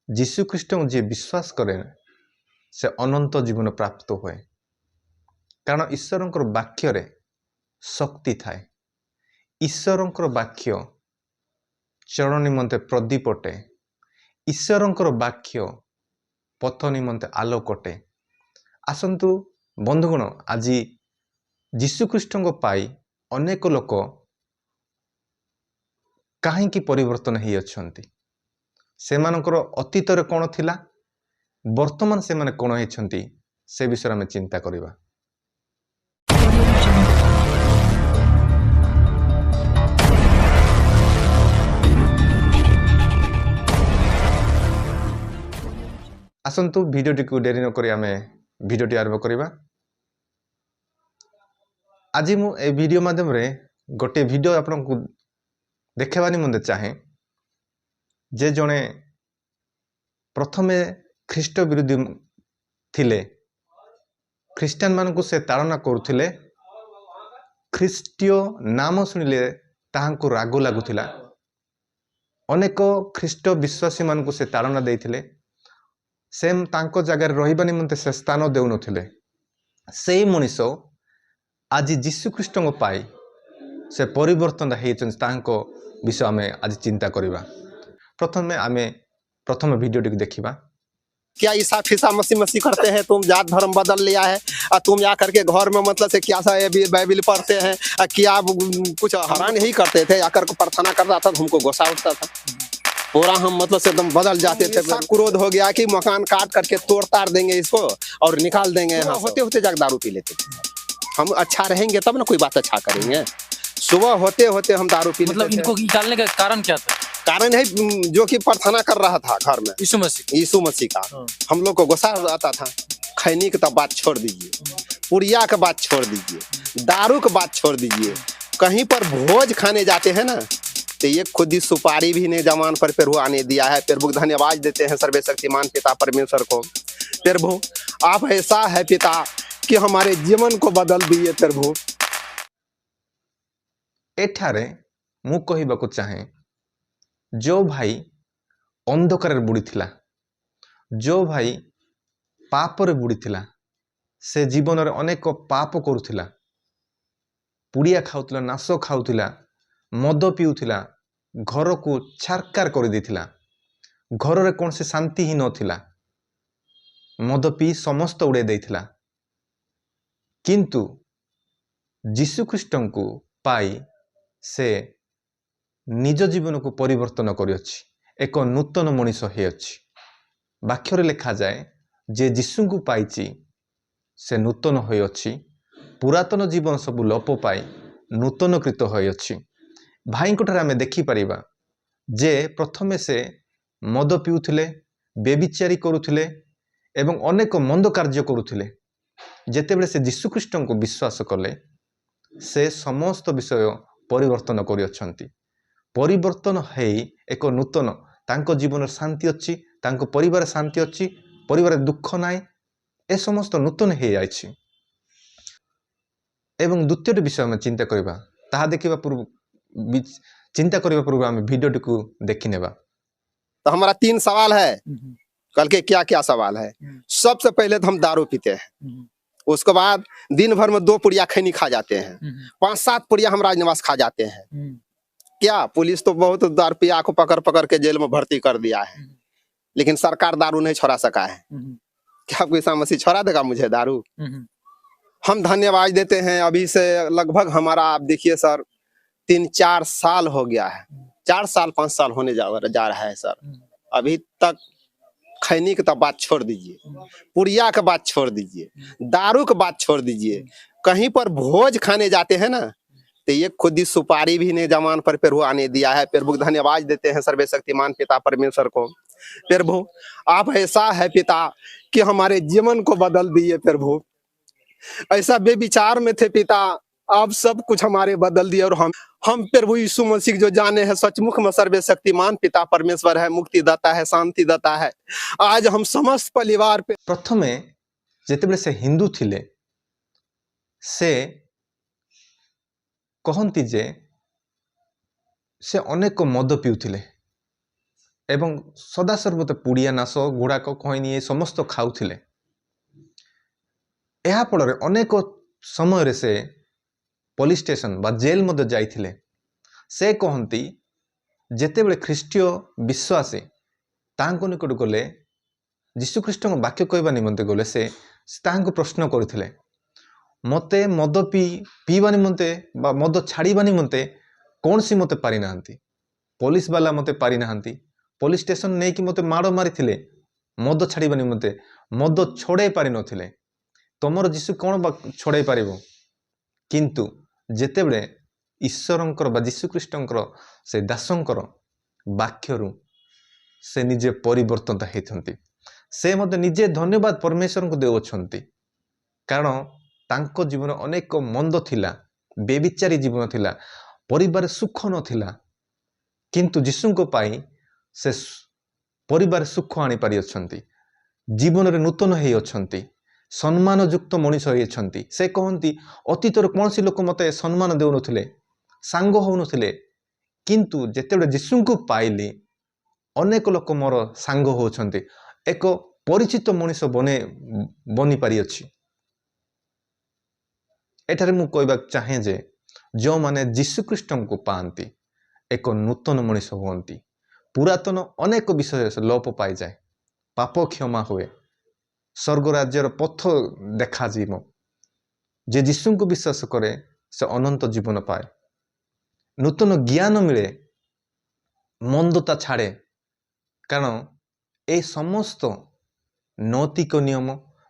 जीशु ख्रीष्ट जी विश्वास करे से अनंत जीवन प्राप्त हुए कारण ईश्वर वाक्य रे शक्ति थाए। ईश्वर वाक्य चरण निमंते प्रदीप अटे। ईश्वर वाक्य पथ निमंते आलोकटे। आसंतु बंधुगण आज जीशु ख्रीष्ट पाई अनेक लोक कहीं परिवर्तन हो अच्छी से अतीत कौन थिला वर्तमान से माने कौन होती से विषय में चिंता करवा। आसंतु भिडियोटी को डेरी नक भिडियोटी आरंभ करवा। आज मुझे वीडियो माध्यम रे गोटे वीडियो आपको देखानी मते चाहे जे जड़े प्रथमे ख्रीष्ट विरोधी थिले ख्रीस्टान मानकु से ताड़ना करुथिले। ख्रीष्टीय नाम शुणिले ताहांकु राग लगुथिला। अनेक ख्रीष्ट विश्वासी मानकु से ताड़ना देइथिले। से तांको जगार रहिबा निमंते से स्थान देउनथिले। सेही मनीष आज जीशु ख्रीष्ट पाई से परिवर्तन होइछन विषय आम आज चिंता करवा। प्रथम वीडियो देखिबा। क्या ईसा फीसा मसीह करते हैं, तुम जात धर्म बदल लिया है और तुम या करके घर में मतलब से क्या सा बाइबिल पढ़ते हैं, क्या कुछ हैरान ही करते थे। आकर को प्रार्थना करता था तो हमको गुस्सा उठता था। पूरा हम मतलब से एकदम बदल जाते थे। क्रोध हो गया कि मकान काट करके तोड़ ताड़ देंगे इसको और निकाल देंगे। होते होते जाकर दारू पी लेते थे। हम अच्छा रहेंगे तब ना कोई बात अच्छा करेंगे। सुबह होते होते हम दारू पी मतलब इनको निकालने का कारण क्या था? कारण है जो कि प्रार्थना कर रहा था घर में यीशु मसीह का। हम लोग को गुस्सा आता था। खैनी की तो बात छोड़ दीजिए, पुड़िया का बात छोड़ दीजिए, दारू का बात छोड़ दीजिए। कहीं पर भोज खाने जाते हैं ना तो ये खुद ही सुपारी भी ने जमान पर प्रभु आने दिया है। प्रभु धन्यवाद देते हैं सर्वशक्तिमान पिता परमेश्वर को। प्रभु आप ऐसा है पिता कि हमारे जीवन को बदल दिए। प्रभु एठारे मु कहबाकू चाहे जो भाई अंधकार बुड़ी थिला, जो भाई पाप रे बुड़ी थिला, से जीवन रे अनेक पाप करुथिला, पुड़िया खाउथिला, नाश खाउथिला, मद पीउथिला, घर को छारकार कर देथिला, घर रे कौन से शांति ही नथिला, मद पी समस्त उड़े देथिला। किंतु जीशु ख्रीष्ट को पाई से निज जीवन को परिवर्तन करिअछि, एक नूतन मनीष होइअछि। वाक्य लिखा जाए जे जीशु को पाइछि से नूतन होइअछि, पुरातन जीवन सब लोप पाई नूतनकृत होइअछि। भाई आमे देखि परिबा जे प्रथमे से मद पिउथिले, बेविचारी करुथिले एवं अनेक मंद कार्य करुथिले। जेतेबेले से जीशु ख्रीष्ट को विश्वास कले से समस्त विषय परिवर्तन करिअछंती। परिवर्तन हेई एक नूतन तांको जीवन शांति अच्छी, तांको परिवार शांति अच्छी, परिवार दुख नाई, ए समस्त नूतन हे जाइछि। एवं द्वितीय विषय में चिंता करबा ताहा देखिबा पूर्व चिंता करबा पूर्व हम वीडियो को देखि नेबा। तो हमारा 3 सवाल है। कल के क्या क्या सवाल है। सबसे पहले तो हम दारू पीते हैं, उसके बाद दिन भर में 2 पुड़िया खैनी खा जाते हैं, 5-7 पुड़िया हम राजनिवास खा जाते हैं। क्या पुलिस तो बहुत दारू पिया को पकड़ पकड़ के जेल में भर्ती कर दिया है, लेकिन सरकार दारू नहीं छोड़ा सका है। क्या कोई ईसा मसीह छोड़ा देगा मुझे दारू? हम धन्यवाद देते हैं। अभी से लगभग हमारा आप देखिए सर 3-4 साल हो गया है, 4 साल 5 साल होने जा रहा है सर। अभी तक खैनी की तो बात छोड़ दीजिए, पुड़िया का बात छोड़ दीजिए, दारू का बात छोड़ दीजिए। कहीं पर भोज खाने जाते हैं ना तो ये खुद ही सुपारी भी ने जमान पर प्रभु आने दिया है। प्रभु धन्यवाद देते हैं सर्वशक्तिमान पिता परमेश्वर को। प्रभु आप ऐसा है पिता कि हमारे जीवन को बदल दिए। प्रभु ऐसा बेविचार में थे पिता, आप सब कुछ हमारे बदल दिए। और हम प्रभु यीशु मसीह जो जाने हैं सचमुख में सर्वशक्तिमान पिता परमेश्वर है, मुक्ति दाता है, शांति दाता है। आज हम समस्त परिवार पे प्रथमे जेतेबेले से हिंदू थिले से कहती जे से अनेक मद पिउथिले ଏବଂ ସଦାସର୍ବତ ପୁଡ଼ିଆ ନାଶ ଗୁଡ଼ାକ ଖଇନି ଏ ସମସ୍ତ ଖାଉଥିଲେ। ଏହା ଫଳରେ ଅନେକ ସମୟରେ ସେ ପୋଲିସ ଷ୍ଟେସନ ବା ଜେଲ ମଧ୍ୟ ଯାଇଥିଲେ। ସେ କହନ୍ତି ଯେତେବେଳେ ଖ୍ରୀଷ୍ଟୀୟ ବିଶ୍ୱାସୀ ତାଙ୍କ ନିକଟ ଗଲେ, ଯୀଶୁଖ୍ରୀଷ୍ଟଙ୍କ ବାକ୍ୟ କହିବା ନିମନ୍ତେ ଗଲେ, ସେ ତାହାଙ୍କୁ ପ୍ରଶ୍ନ କରିଥିଲେ, ମୋତେ ମଦ ପିଇବା ନିମନ୍ତେ ବା ମଦ ଛାଡ଼ିବା ନିମନ୍ତେ କୌଣସି ମୋତେ ପାରିନାହାନ୍ତି। ପୋଲିସ ବାଲା ମୋତେ ପାରିନାହାନ୍ତି। ପୋଲିସ ଷ୍ଟେସନ ନେଇକି ମୋତେ ମାଡ଼ ମାରିଥିଲେ ମଦ ଛାଡ଼ିବା ନିମନ୍ତେ, ମଦ ଛଡ଼ାଇ ପାରିନଥିଲେ। ତମର ଯୀଶୁ କ'ଣ ବା ଛଡ଼ାଇ ପାରିବ? କିନ୍ତୁ ଯେତେବେଳେ ଈଶ୍ୱରଙ୍କର ବା ଯୀଶୁଖ୍ରୀଷ୍ଟଙ୍କର ସେ ଦାସଙ୍କର ବାକ୍ୟରୁ ସେ ନିଜେ ପରିବର୍ତ୍ତନ ହେଇଛନ୍ତି। ସେ ମଧ୍ୟ ନିଜେ ଧନ୍ୟବାଦ ପରମେଶ୍ୱରଙ୍କୁ ଦେଉଅଛନ୍ତି, କାରଣ ତାଙ୍କ ଜୀବନ ଅନେକ ମନ୍ଦ ଥିଲା, ବେବିଚାରୀ ଜୀବନ ଥିଲା, ପରିବାର ସୁଖ ନଥିଲା। କିନ୍ତୁ ଯୀଶୁଙ୍କ ପାଇଁ ସେ ପରିବାର ସୁଖ ଆଣିପାରିଅଛନ୍ତି, ଜୀବନରେ ନୂତନ ହେଇଅଛନ୍ତି, ସମ୍ମାନଯୁକ୍ତ ମଣିଷ ହେଇଛନ୍ତି। ସେ କହନ୍ତି ଅତୀତରେ କୌଣସି ଲୋକ ମୋତେ ସମ୍ମାନ ଦେଉନଥିଲେ, ସାଙ୍ଗ ହେଉନଥିଲେ, କିନ୍ତୁ ଯେତେବେଳେ ଯୀଶୁଙ୍କୁ ପାଇଲି ଅନେକ ଲୋକ ମୋର ସାଙ୍ଗ ହେଉଛନ୍ତି, ଏକ ପରିଚିତ ମଣିଷ ବନି ପାରିଅଛି। ଏଠାରେ ମୁଁ କହିବାକୁ ଚାହେଁ ଯେ ଯେଉଁମାନେ ଯୀଶୁଖ୍ରୀଷ୍ଟଙ୍କୁ ପାଆନ୍ତି ଏକ ନୂତନ ମଣିଷ ହୁଅନ୍ତି। ପୁରାତନ ଅନେକ ବିଷୟ ଲୋପ ପାଇଯାଏ, ପାପ କ୍ଷମା ହୁଏ, ସ୍ୱର୍ଗ ରାଜ୍ୟର ପଥ ଦେଖାଯିବ। ଯେ ଯୀଶୁଙ୍କୁ ବିଶ୍ୱାସ କରେ ସେ ଅନନ୍ତ ଜୀବନ ପାଏ, ନୂତନ ଜ୍ଞାନ ମିଳେ, ମନ୍ଦତା ଛାଡ଼େ। କାରଣ এই ସମସ୍ତ ନୈତିକ ନିୟମ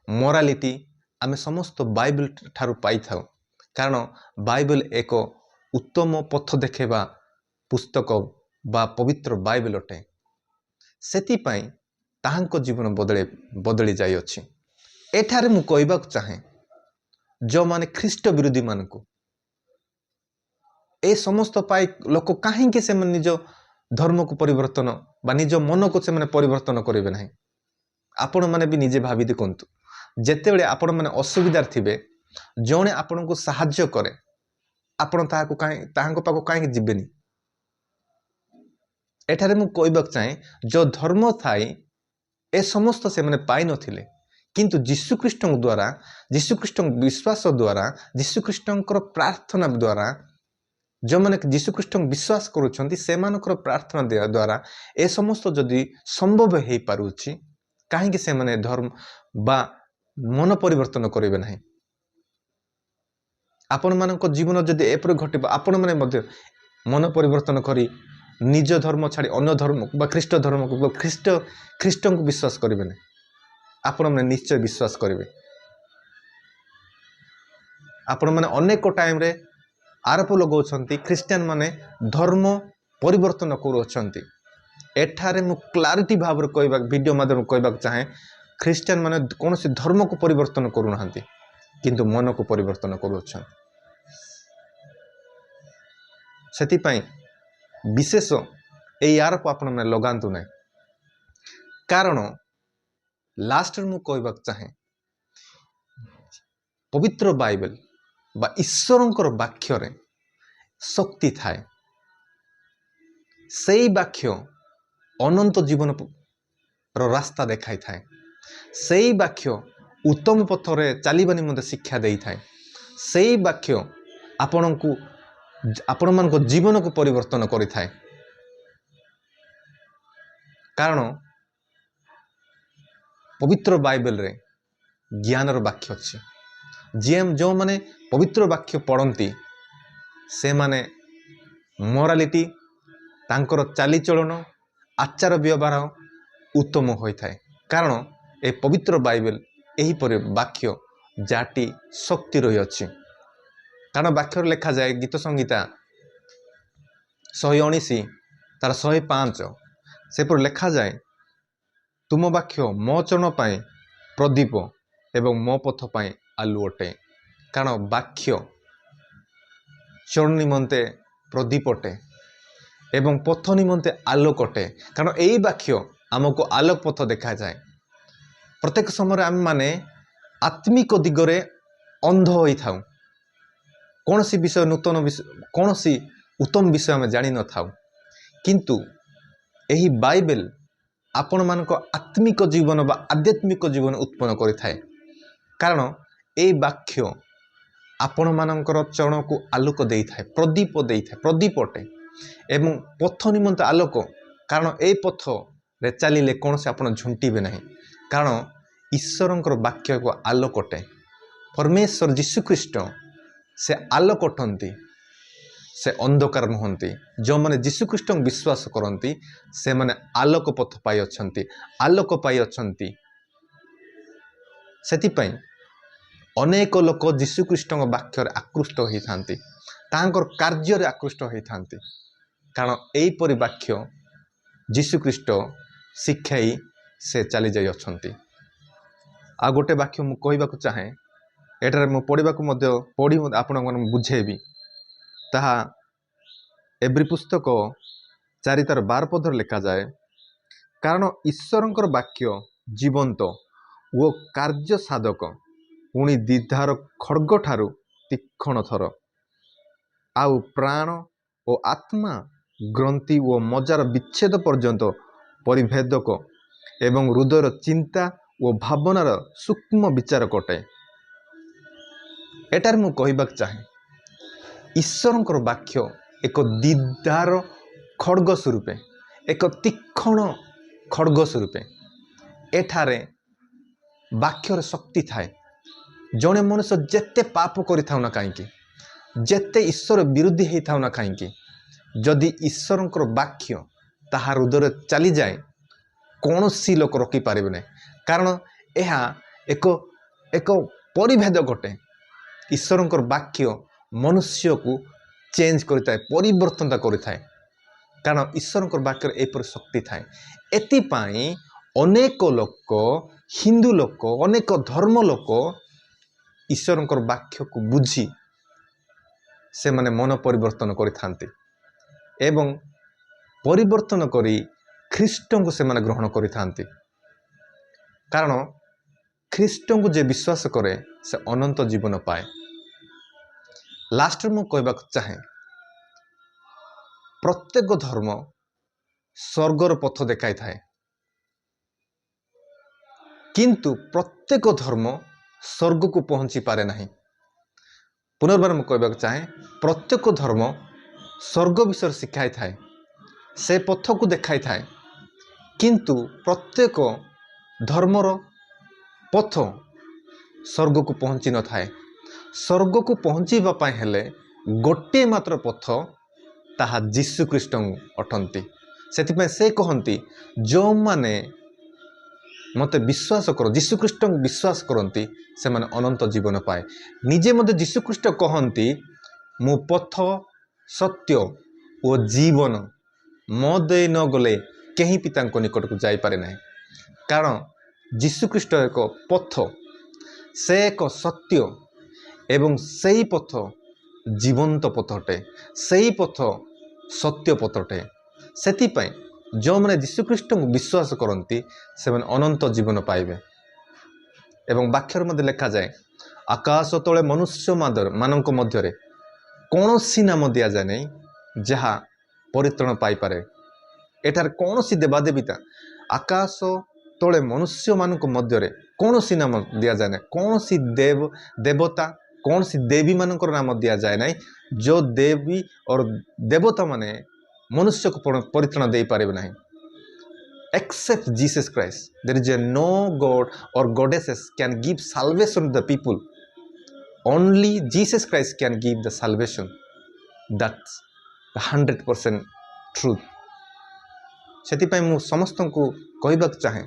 ମୋରାଲିଟି ଆମେ ସମସ୍ତ ବାଇବେଲ ଠାରୁ ପାଇଥାଉ। କାରଣ ବାଇବେଲ ଏକ ଉତ୍ତମ ପଥ ଦେଖାଇବା ପୁସ୍ତକ ବା ପବିତ୍ର ବାଇବେଲ ଅଟେ। ସେଥିପାଇଁ ତାହାଙ୍କ ଜୀବନ ବଦଳି ଯାଇଅଛି। ଏଠାରେ ମୁଁ କହିବାକୁ ଚାହେଁ ଯେଉଁମାନେ ଖ୍ରୀଷ୍ଟ ବିରୋଧୀ ମାନଙ୍କୁ, ଏ ସମସ୍ତ ପାଇ ଲୋକ କାହିଁକି ସେମାନେ ନିଜ ଧର୍ମକୁ ପରିବର୍ତ୍ତନ ବା ନିଜ ମନକୁ ସେମାନେ ପରିବର୍ତ୍ତନ କରିବେ ନାହିଁ? ଆପଣମାନେ ବି ନିଜେ ଭାବି ଦେଖନ୍ତୁ, ଯେତେବେଳେ ଆପଣମାନେ ଅସୁବିଧାରେ ଥିବେ, ଜଣେ ଆପଣଙ୍କୁ ସାହାଯ୍ୟ କରେ, ଆପଣ ତାହାଙ୍କ ପାଖକୁ କାହିଁକି ଯିବେନି? ଏଠାରେ ମୁଁ କହିବାକୁ ଚାହେଁ ଯେଉଁ ଧର୍ମ ଥାଇ ଏ ସମସ୍ତ ସେମାନେ ପାଇନଥିଲେ, କିନ୍ତୁ ଯୀଶୁଖ୍ରୀଷ୍ଟଙ୍କ ଦ୍ୱାରା, ଯୀଶୁଖ୍ରୀଷ୍ଟଙ୍କ ବିଶ୍ୱାସ ଦ୍ୱାରା, ଯୀଶୁଖ୍ରୀଷ୍ଟଙ୍କର ପ୍ରାର୍ଥନା ଦ୍ୱାରା, ଯେଉଁମାନେ ଯୀଶୁଖ୍ରୀଷ୍ଟଙ୍କୁ ବିଶ୍ୱାସ କରୁଛନ୍ତି ସେମାନଙ୍କର ପ୍ରାର୍ଥନା ଦ୍ୱାରା ଏ ସମସ୍ତ ଯଦି ସମ୍ଭବ ହେଇପାରୁଛି, କାହିଁକି ସେମାନେ ଧର୍ମ ବା ମନ ପରିବର୍ତ୍ତନ କରିବେ ନାହିଁ? ଆପଣମାନଙ୍କ ଜୀବନ ଯଦି ଏପରି ଘଟିବ, ଆପଣମାନେ ମଧ୍ୟ ମନ ପରିବର୍ତ୍ତନ କରି ନିଜ ଧର୍ମ ଛାଡ଼ି ଅନ୍ୟ ଧର୍ମକୁ ବା ଖ୍ରୀଷ୍ଟ ଧର୍ମକୁ ବା ଖ୍ରୀଷ୍ଟଙ୍କୁ ବିଶ୍ୱାସ କରିବେ ନାହିଁ। ଆପଣମାନେ ନିଶ୍ଚୟ ବିଶ୍ୱାସ କରିବେ। ଆପଣମାନେ ଅନେକ ଟାଇମରେ ଆରୋପ ଲଗାଉଛନ୍ତି ଖ୍ରୀଷ୍ଟିଆନ ମାନେ ଧର୍ମ ପରିବର୍ତ୍ତନ କରୁଅଛନ୍ତି। ଏଠାରେ ମୁଁ କ୍ଲାରିଟି ଭାବରେ ଭିଡ଼ିଓ ମାଧ୍ୟମରେ କହିବାକୁ ଚାହେଁ, ଖ୍ରୀଷ୍ଟିଆନ ମାନେ କୌଣସି ଧର୍ମକୁ ପରିବର୍ତ୍ତନ କରୁନାହାନ୍ତି, କିନ୍ତୁ ମନକୁ ପରିବର୍ତ୍ତନ କରୁଅଛନ୍ତି। ସେଥିପାଇଁ ବିଶେଷ ଏହି ଆରୋପ ଆପଣମାନେ ଲଗାନ୍ତୁ ନାହିଁ। କାରଣ ଲାଷ୍ଟରେ ମୁଁ କହିବାକୁ ଚାହେଁ, ପବିତ୍ର ବାଇବେଲ ବା ଈଶ୍ୱରଙ୍କର ବାକ୍ୟରେ ଶକ୍ତି ଥାଏ। ସେଇ ବାକ୍ୟ ଅନନ୍ତ ଜୀବନର ରାସ୍ତା ଦେଖାଇଥାଏ। ସେଇ ବାକ୍ୟ ଉତ୍ତମ ପଥରେ ଚାଲିବା ନିମନ୍ତେ ଶିକ୍ଷା ଦେଇଥାଏ। ସେଇ ବାକ୍ୟ ଆପଣମାନଙ୍କ ଜୀବନକୁ ପରିବର୍ତ୍ତନ କରିଥାଏ। କାରଣ ପବିତ୍ର ବାଇବେଲରେ ଜ୍ଞାନର ବାକ୍ୟ ଅଛି। ଯେଉଁମାନେ ପବିତ୍ର ବାକ୍ୟ ପଢ଼ନ୍ତି ସେମାନେ ମୋରାଲିଟି, ତାଙ୍କର ଚାଲିଚଳନ, ଆଚାର ବ୍ୟବହାର ଉତ୍ତମ ହୋଇଥାଏ। କାରଣ ଏ ପବିତ୍ର ବାଇବେଲ ଏହିପରି ବାକ୍ୟ ଯାହାଟି ଶକ୍ତି ରହିଅଛି। କାରଣ ବାକ୍ୟରେ ଲେଖାଯାଏ, ଗୀତ ସଂହିତା 119 ତାର 105 ସେପରି ଲେଖାଯାଏ, ତୁମ ବାକ୍ୟ ମୋ ଚରଣ ପାଇଁ ପ୍ରଦୀପ ଏବଂ ମୋ ପଥ ପାଇଁ ଆଲୁଅ ଅଟେ। କାରଣ ବାକ୍ୟ ଚରଣ ନିମନ୍ତେ ପ୍ରଦୀପ ଅଟେ ଏବଂ ପଥ ନିମନ୍ତେ ଆଲୋକ ଅଟେ। କାରଣ ଏହି ବାକ୍ୟ ଆମକୁ ଆଲୋକ ପଥ ଦେଖାଯାଏ। ପ୍ରତ୍ୟେକ ସମୟରେ ଆମେମାନେ ଆତ୍ମିକ ଦିଗରେ ଅନ୍ଧ ହୋଇଥାଉ। କୌଣସି ବିଷୟ କୌଣସି ଉତ୍ତମ ବିଷୟ ଆମେ ଜାଣିନଥାଉ। କିନ୍ତୁ ଏହି ବାଇବେଲ ଆପଣମାନଙ୍କ ଆତ୍ମିକ ଜୀବନ ବା ଆଧ୍ୟାତ୍ମିକ ଜୀବନ ଉତ୍ପନ୍ନ କରିଥାଏ। କାରଣ ଏହି ବାକ୍ୟ ଆପଣମାନଙ୍କର ଚରଣକୁ ଆଲୋକ ଦେଇଥାଏ, ପ୍ରଦୀପ ଦେଇଥାଏ, ପ୍ରଦୀପ ଅଟେ ଏବଂ ପଥ ନିମନ୍ତେ ଆଲୋକ। କାରଣ ଏହି ପଥରେ ଚାଲିଲେ କୌଣସି ଆପଣ ଝୁଣ୍ଟିବେ ନାହିଁ। କାରଣ ଈଶ୍ୱରଙ୍କର ବାକ୍ୟ ଏକ ଆଲୋକ ଅଟେ। ପରମେଶ୍ୱର ଯୀଶୁଖ୍ରୀଷ୍ଟ ସେ ଆଲୋକ ଅଟନ୍ତି, ସେ ଅନ୍ଧକାର ନୁହନ୍ତି। ଯେଉଁମାନେ ଯୀଶୁଖ୍ରୀଷ୍ଟଙ୍କୁ ବିଶ୍ୱାସ କରନ୍ତି ସେମାନେ ଆଲୋକ ପଥ ପାଇଅଛନ୍ତି, ଆଲୋକ ପାଇଅଛନ୍ତି। ସେଥିପାଇଁ ଅନେକ ଲୋକ ଯୀଶୁଖ୍ରୀଷ୍ଟଙ୍କ ବାକ୍ୟରେ ଆକୃଷ୍ଟ ହୋଇଥାନ୍ତି, ତାହାଙ୍କର କାର୍ଯ୍ୟରେ ଆକୃଷ୍ଟ ହୋଇଥାନ୍ତି। କାରଣ ଏହିପରି ବାକ୍ୟ ଯୀଶୁଖ୍ରୀଷ୍ଟ ଶିଖାଇ ସେ ଚାଲି ଯାଇଅଛନ୍ତି। ଆଉ ଗୋଟେ ବାକ୍ୟ ମୁଁ କହିବାକୁ ଚାହେଁ, ଏଠାରେ ମୁଁ ପଢ଼ି ଆପଣମାନଙ୍କୁ ବୁଝେଇବି। ତାହା ଏବ୍ରୀ ପୁସ୍ତକ 4:12 ଲେଖାଯାଏ, କାରଣ ଈଶ୍ୱରଙ୍କର ବାକ୍ୟ ଜୀବନ୍ତ ଓ କାର୍ଯ୍ୟ ସାଧକ, ପୁଣି ଦ୍ୱିଧାର ଖଡ଼୍ଗଠାରୁ ତୀକ୍ଷ୍ଣତର, ଆଉ ପ୍ରାଣ ଓ ଆତ୍ମା, ଗ୍ରନ୍ଥି ଓ ମଜ୍ଜାର ବିଚ୍ଛେଦ ପର୍ଯ୍ୟନ୍ତ ପରିଭେଦକ ଏବଂ ହୃଦୟର ଚିନ୍ତା ଓ ଭାବନାର ସୂକ୍ଷ୍ମ ବିଚାରକ ଅଟେ। ଏଠାରେ ମୁଁ କହିବାକୁ ଚାହେଁ, ଈଶ୍ୱରଙ୍କର ବାକ୍ୟ ଏକ ଦ୍ୱିଧାର ଖଡ଼୍ଗ ସ୍ୱରୂପେ, ଏକ ତୀକ୍ଷ୍ଣ ଖଡ଼୍ଗ ସ୍ୱରୂପେ। ଏଠାରେ ବାକ୍ୟରେ ଶକ୍ତି ଥାଏ। ଜଣେ ମଣିଷ ଯେତେ ପାପ କରିଥାଉ ନା କାହିଁକି, ଯେତେ ଈଶ୍ୱର ବିରୋଧୀ ହେଇଥାଉ ନା କାହିଁକି, ଯଦି ଈଶ୍ୱରଙ୍କର ବାକ୍ୟ ତାହା ହୃଦୟରେ ଚାଲିଯାଏ କୌଣସି ଲୋକ ରୋକିପାରିବେ ନାହିଁ। କାରଣ ଏହା ଏକ ପରିଭେଦକ ଅଟେ। ଈଶ୍ୱରଙ୍କର ବାକ୍ୟ ମନୁଷ୍ୟକୁ ଚେଞ୍ଜ କରିଥାଏ, ପରିବର୍ତ୍ତନ କରିଥାଏ। କାରଣ ଈଶ୍ୱରଙ୍କର ବାକ୍ୟରେ ଏପରି ଶକ୍ତି ଥାଏ। ଏଥିପାଇଁ ଅନେକ ଲୋକ, ହିନ୍ଦୁ ଲୋକ, ଅନେକ ଧର୍ମ ଲୋକ ଈଶ୍ୱରଙ୍କର ବାକ୍ୟକୁ ବୁଝି ସେମାନେ ମନ ପରିବର୍ତ୍ତନ କରିଥାନ୍ତି ଏବଂ ପରିବର୍ତ୍ତନ କରି ଖ୍ରୀଷ୍ଟଙ୍କୁ ସେମାନେ ଗ୍ରହଣ କରିଥାନ୍ତି। କାରଣ ଖ୍ରୀଷ୍ଟଙ୍କୁ ଯେ ବିଶ୍ୱାସ କରେ ସେ ଅନନ୍ତ ଜୀବନ ପାଏ। ଲାଷ୍ଟରେ ମୁଁ କହିବାକୁ ଚାହେଁ, ପ୍ରତ୍ୟେକ ଧର୍ମ ସ୍ୱର୍ଗର ପଥ ଦେଖାଇଥାଏ, କିନ୍ତୁ ପ୍ରତ୍ୟେକ ଧର୍ମ ସ୍ୱର୍ଗକୁ ପହଞ୍ଚି ପାରେ ନାହିଁ। ପୁନର୍ବାର ମୁଁ କହିବାକୁ ଚାହେଁ, ପ୍ରତ୍ୟେକ ଧର୍ମ ସ୍ୱର୍ଗ ବିଷୟରେ ଶିଖାଇଥାଏ, ସେ ପଥକୁ ଦେଖାଇଥାଏ, କିନ୍ତୁ ପ୍ରତ୍ୟେକ ଧର୍ମର ପଥ ସ୍ୱର୍ଗକୁ ପହଞ୍ଚି ନଥାଏ। ସ୍ୱର୍ଗକୁ ପହଞ୍ଚିବା ପାଇଁ ହେଲେ ଗୋଟିଏ ମାତ୍ର ପଥ, ତାହା ଯୀଶୁଖ୍ରୀଷ୍ଟ ଅଟନ୍ତି। ସେଥିପାଇଁ ସେ କହନ୍ତି, ଯେଉଁମାନେ ମୋତେ ବିଶ୍ୱାସ କର, ଯୀଶୁଖ୍ରୀଷ୍ଟଙ୍କୁ ବିଶ୍ୱାସ କରନ୍ତି ସେମାନେ ଅନନ୍ତ ଜୀବନ ପାଏ। ନିଜେ ମଧ୍ୟ ଯୀଶୁଖ୍ରୀଷ୍ଟ କହନ୍ତି, ମୁଁ ପଥ, ସତ୍ୟ ଓ ଜୀବନ, ମୋ ଦେଇ ନ ଗଲେ କେହି ପିତାଙ୍କ ନିକଟକୁ ଯାଇପାରେ ନାହିଁ। କାରଣ ଯୀଶୁଖ୍ରୀଷ୍ଟ ଏକ ପଥ, ସେ ଏକ ସତ୍ୟ ଏବଂ ସେହି ପଥ ଜୀବନ୍ତ ପଥ ଅଟେ, ସେହି ପଥ ସତ୍ୟ ପଥ ଅଟେ। ସେଥିପାଇଁ ଯେଉଁମାନେ ଯୀଶୁଖ୍ରୀଷ୍ଟଙ୍କୁ ବିଶ୍ୱାସ କରନ୍ତି ସେମାନେ ଅନନ୍ତ ଜୀବନ ପାଇବେ। ଏବଂ ବାକ୍ୟରେ ମଧ୍ୟ ଲେଖାଯାଏ, ଆକାଶ ତଳେ ମନୁଷ୍ୟମାନଙ୍କ ମଧ୍ୟରେ କୌଣସି ନାମ ଦିଆଯାଏ ନାହିଁ ଯାହା ପରିତ୍ରାଣ ପାଇପାରେ। ଏଠାରେ କୌଣସି ଦେବାଦେବୀତା, ଆକାଶ ତଳେ ମନୁଷ୍ୟମାନଙ୍କ ମଧ୍ୟରେ କୌଣସି ନାମ ଦିଆଯାଏ ନାହିଁ, କୌଣସି ଦେବତା, କୌଣସି ଦେବୀମାନଙ୍କର ନାମ ଦିଆଯାଏ ନାହିଁ। ଯେଉଁ ଦେବୀ ଓ ଦେବତା ମାନେ ମନୁଷ୍ୟକୁ ପରିତ୍ରାଣ ଦେଇପାରିବେ ନାହିଁ। Except Jesus Christ, there is no God or goddesses can give salvation to the people. Only Jesus Christ can give the salvation. That's 100% truth. ସେଥିପାଇଁ ମୁଁ ସମସ୍ତଙ୍କୁ କହିବାକୁ ଚାହେଁ,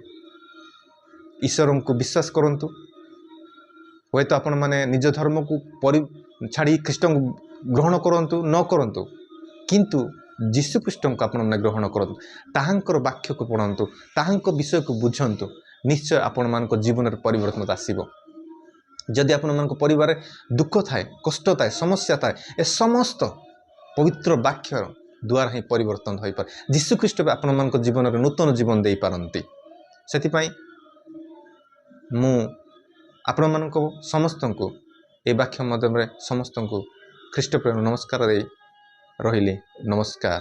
ଈଶ୍ୱରଙ୍କୁ ବିଶ୍ୱାସ କରନ୍ତୁ। ହୁଏତ ଆପଣମାନେ ନିଜ ଧର୍ମକୁ ଛାଡ଼ି ଖ୍ରୀଷ୍ଟଙ୍କୁ ଗ୍ରହଣ କରନ୍ତୁ ନ କରନ୍ତୁ, କିନ୍ତୁ ଯୀଶୁଖ୍ରୀଷ୍ଟଙ୍କୁ ଆପଣମାନେ ଗ୍ରହଣ କରନ୍ତୁ, ତାହାଙ୍କର ବାକ୍ୟକୁ ପଢ଼ନ୍ତୁ, ତାହାଙ୍କ ବିଷୟକୁ ବୁଝନ୍ତୁ। ନିଶ୍ଚୟ ଆପଣମାନଙ୍କ ଜୀବନରେ ପରିବର୍ତ୍ତନ ଆସିବ। ଯଦି ଆପଣମାନଙ୍କ ପରିବାରରେ ଦୁଃଖ ଥାଏ, କଷ୍ଟ ଥାଏ, ସମସ୍ୟା ଥାଏ, ଏ ସମସ୍ତ ପବିତ୍ର ବାକ୍ୟର ଦ୍ୱାରା ହିଁ ପରିବର୍ତ୍ତନ ହୋଇପାରେ। ଯୀଶୁଖ୍ରୀଷ୍ଟ ବି ଆପଣମାନଙ୍କ ଜୀବନରେ ନୂତନ ଜୀବନ ଦେଇପାରନ୍ତି। ସେଥିପାଇଁ ମୁଁ ଆପଣମାନଙ୍କ ସମସ୍ତଙ୍କୁ ଏ ବାକ୍ୟ ମାଧ୍ୟମରେ ସମସ୍ତଙ୍କୁ ଖ୍ରୀଷ୍ଟପ୍ରେମ ନମସ୍କାର ଦେଇ ରହିଲି। ନମସ୍କାର।